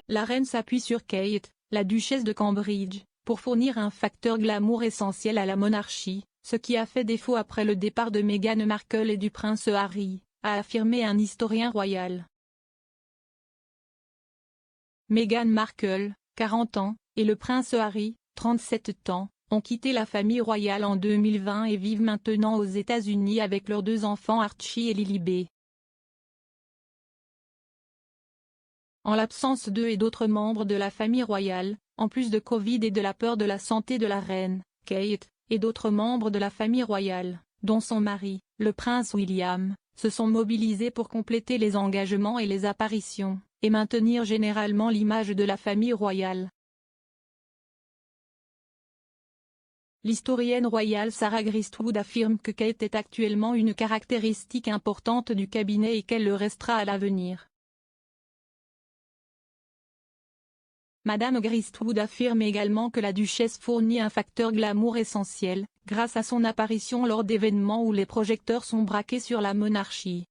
La reine s'appuie sur Kate, la duchesse de Cambridge, pour fournir un facteur glamour essentiel à la monarchie, ce qui a fait défaut après le départ de Meghan Markle et du prince Harry, a affirmé un historien royal. Meghan Markle, 40 ans, et le prince Harry, 37 ans, ont quitté la famille royale en 2020 et vivent maintenant aux États-Unis avec leurs 2 enfants Archie et Lilibet. En l'absence d'eux et d'autres membres de la famille royale, en plus de Covid et de la peur de la santé de la reine, Kate, et d'autres membres de la famille royale, dont son mari, le prince William, se sont mobilisés pour compléter les engagements et les apparitions, et maintenir généralement l'image de la famille royale. L'historienne royale Sarah Gristwood affirme que Kate est actuellement une caractéristique importante du cabinet et qu'elle le restera à l'avenir. Madame Gristwood affirme également que la duchesse fournit un facteur glamour essentiel, grâce à son apparition lors d'événements où les projecteurs sont braqués sur la monarchie.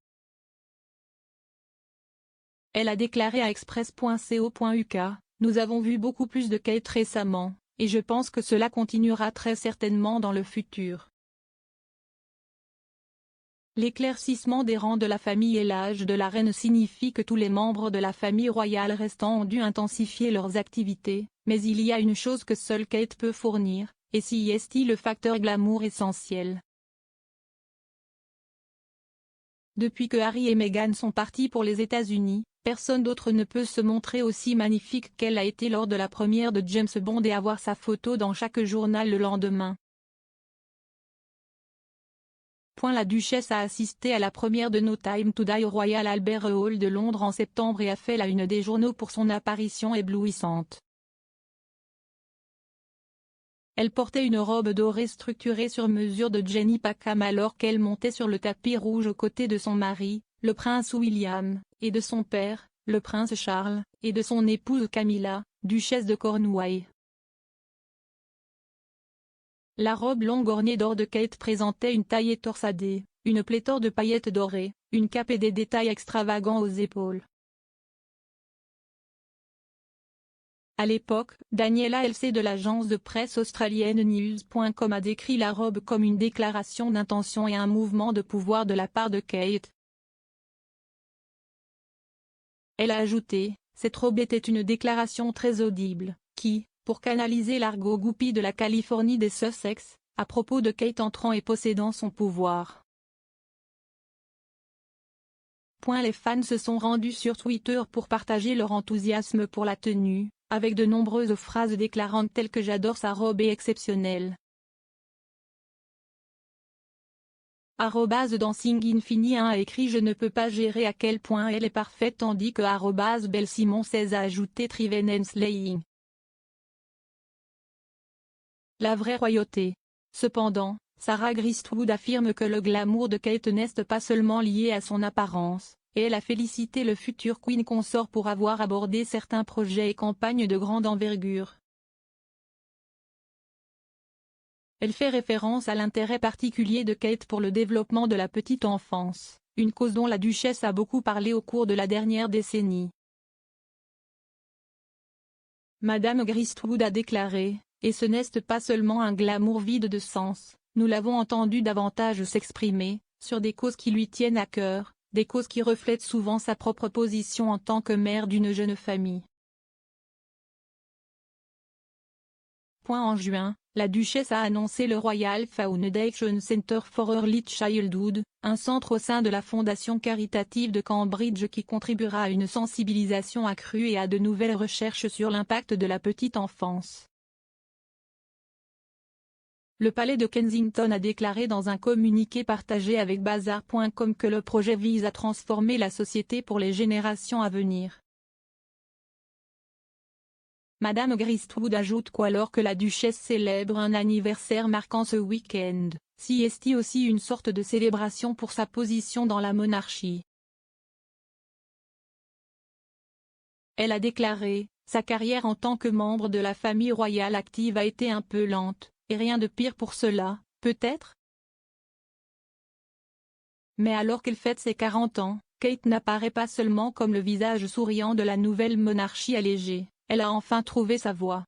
Elle a déclaré à express.co.uk, « Nous avons vu beaucoup plus de Kate récemment, et je pense que cela continuera très certainement dans le futur. » L'éclaircissement des rangs de la famille et l'âge de la reine signifie que tous les membres de la famille royale restants ont dû intensifier leurs activités, mais il y a une chose que seule Kate peut fournir, et c'est le facteur glamour essentiel. Depuis que Harry et Meghan sont partis pour les États-Unis, personne d'autre ne peut se montrer aussi magnifique qu'elle a été lors de la première de James Bond et avoir sa photo dans chaque journal le lendemain. La duchesse a assisté à la première de No Time to Die au Royal Albert Hall de Londres en septembre et a fait la une des journaux pour son apparition éblouissante. Elle portait une robe dorée structurée sur mesure de Jenny Packham alors qu'elle montait sur le tapis rouge aux côtés de son mari, le prince William, et de son père, le prince Charles, et de son épouse Camilla, duchesse de Cornouailles. La robe longue ornée d'or de Kate présentait une taille torsadée, une pléthore de paillettes dorées, une cape et des détails extravagants aux épaules. À l'époque, Daniela LC de l'agence de presse australienne News.com a décrit la robe comme une déclaration d'intention et un mouvement de pouvoir de la part de Kate. Elle a ajouté, « Cette robe était une déclaration très audible, qui, pour canaliser l'argot goupille de la Californie des Sussex, à propos de Kate entrant et possédant son pouvoir. » Les fans se sont rendus sur Twitter pour partager leur enthousiasme pour la tenue, avec de nombreuses phrases déclarantes telles que « J'adore sa robe est exceptionnelle ». @DancingInfini1 a écrit « Je ne peux pas gérer à quel point elle est parfaite » tandis que @BelleSimon16 a ajouté Triven and Slaying. La vraie royauté. Cependant, Sarah Gristwood affirme que le glamour de Kate n'est pas seulement lié à son apparence, et elle a félicité le futur Queen consort pour avoir abordé certains projets et campagnes de grande envergure. Elle fait référence à l'intérêt particulier de Kate pour le développement de la petite enfance, une cause dont la duchesse a beaucoup parlé au cours de la dernière décennie. Madame Gristwood a déclaré, « Et ce n'est pas seulement un glamour vide de sens, nous l'avons entendu davantage s'exprimer, sur des causes qui lui tiennent à cœur, des causes qui reflètent souvent sa propre position en tant que mère d'une jeune famille. » En juin, la duchesse a annoncé le Royal Foundation Center for Early Childhood, un centre au sein de la fondation caritative de Cambridge qui contribuera à une sensibilisation accrue et à de nouvelles recherches sur l'impact de la petite enfance. Le palais de Kensington a déclaré dans un communiqué partagé avec Bazaar.com que le projet vise à transformer la société pour les générations à venir. Madame Gristwood ajoute qu'alors que la duchesse célèbre un anniversaire marquant ce week-end, c'est aussi une sorte de célébration pour sa position dans la monarchie. Elle a déclaré, « Sa carrière en tant que membre de la famille royale active a été un peu lente, et rien de pire pour cela, peut-être ? Mais alors qu'elle fête ses 40 ans, Kate n'apparaît pas seulement comme le visage souriant de la nouvelle monarchie allégée, elle a enfin trouvé sa voie.